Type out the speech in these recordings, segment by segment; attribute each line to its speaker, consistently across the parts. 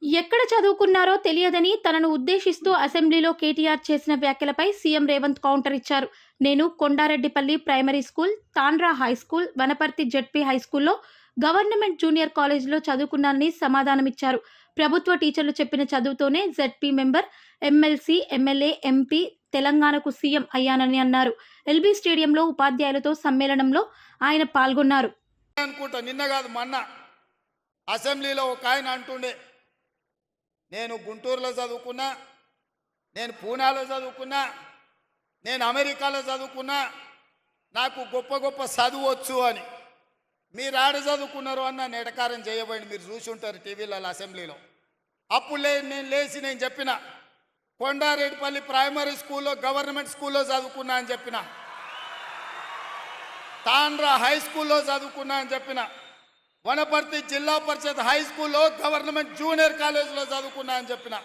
Speaker 1: ఎక్కడ చదువుకున్నారో తెలియదని తనను ఉద్దేశిస్తూ అసెంబ్లీలో కేటీఆర్ చేసిన వ్యాఖ్యలపై సీఎం రేవంత్ కౌంటర్ ఇచ్చారు. నేను Kondareddypalli primary school, Tandra high school, Wanaparthy ZP హైస్కూల్లో, గవర్నమెంట్ జూనియర్ కాలేజీలో చదువుకున్నానని సమాధానమిచ్చారు. ప్రభుత్వ టీచర్లు చెప్పిన చదువుతోనే ZP member, MLC, MLA, MP, తెలంగాణకు సీఎం అయ్యానని అన్నారు. ఎల్బీ స్టేడియంలో ఉపాధ్యాయులతో సమ్మేళనంలో ఆయన పాల్గొన్నారు.
Speaker 2: నిన్న కాదు మొన్న అసెంబ్లీలో ఒక ఆయన అంటుండే, నేను గుంటూరులో చదువుకున్నా, నేను పూనాలో చదువుకున్నా, నేను అమెరికాలో చదువుకున్నా, నాకు గొప్ప గొప్ప చదువు వచ్చు అని. మీరు ఆడ చదువుకున్నారు అన్న నెటకారం చేయబోయింది. మీరు చూసి ఉంటారు టీవీలలో అసెంబ్లీలో. అప్పుడు నేను చెప్పిన కొండారెడ్డిపల్లి ప్రైమరీ స్కూల్లో, గవర్నమెంట్ స్కూల్లో చదువుకున్నా అని చెప్పిన, తాండ్రా హై స్కూల్లో చదువుకున్నా అని చెప్పిన, వనపర్తి జిల్లా పరిషత్ హై స్కూల్లో, గవర్నమెంట్ జూనియర్ కాలేజీలో చదువుకున్నా అని చెప్పిన.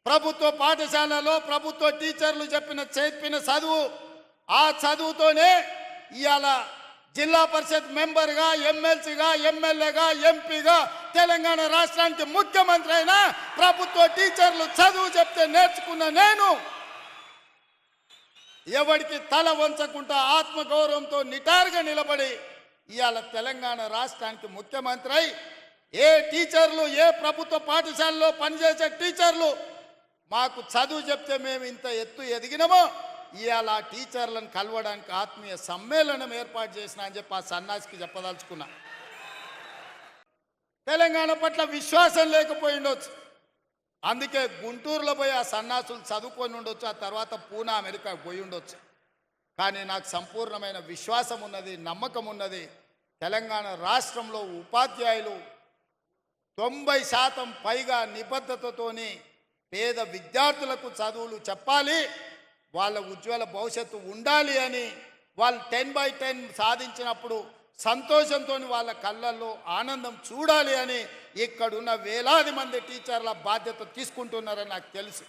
Speaker 2: ప్రభుత్వ పాఠశాలలో ప్రభుత్వ టీచర్లు చెప్పిన చదువు, ఆ చదువుతోనే ఇవాళ జిల్లా పరిషత్ మెంబర్గా, ఎమ్మెల్సీగా, ఎమ్మెల్యేగా, ఎంపీగా, తెలంగాణ రాష్ట్రానికి ముఖ్యమంత్రి అయినా ప్రభుత్వ టీచర్లు చదువు చెప్తే నేర్చుకున్న నేను ఎవరికి తల వంచకుండా ఆత్మగౌరవంతో నిటారుగా నిలబడి ఇవాళ తెలంగాణ రాష్ట్రానికి ముఖ్యమంత్రి అయి, ఏ టీచర్లు, ఏ ప్రభుత్వ పాఠశాలలో పనిచేసే టీచర్లు మాకు చదువు చెప్తే మేము ఇంత ఎత్తు ఎదిగినామో, ఇవాళ ఆ టీచర్లను కలవడానికి ఆత్మీయ సమ్మేళనం ఏర్పాటు చేసిన అని చెప్పి ఆ సన్నాసికి చెప్పదలుచుకున్నా. తెలంగాణ పట్ల విశ్వాసం లేకపోయి ఉండొచ్చు, అందుకే గుంటూరులో పోయి ఆ సన్నాసులు చదువుకొని ఉండొచ్చు, ఆ తర్వాత పూనా, అమెరికా పోయి ఉండొచ్చు. కానీ నాకు సంపూర్ణమైన విశ్వాసం ఉన్నది, నమ్మకం ఉన్నది. తెలంగాణ రాష్ట్రంలో ఉపాధ్యాయులు 90% పైగా నిబద్ధతతోని పేద విద్యార్థులకు చదువులు చెప్పాలి, వాళ్ళ ఉజ్వల భవిష్యత్తు ఉండాలి అని, వాళ్ళు 10/10 సాధించినప్పుడు సంతోషంతో వాళ్ళ కళ్ళల్లో ఆనందం చూడాలి అని ఇక్కడున్న వేలాది మంది టీచర్ల బాధ్యత తీసుకుంటున్నారని నాకు తెలుసు.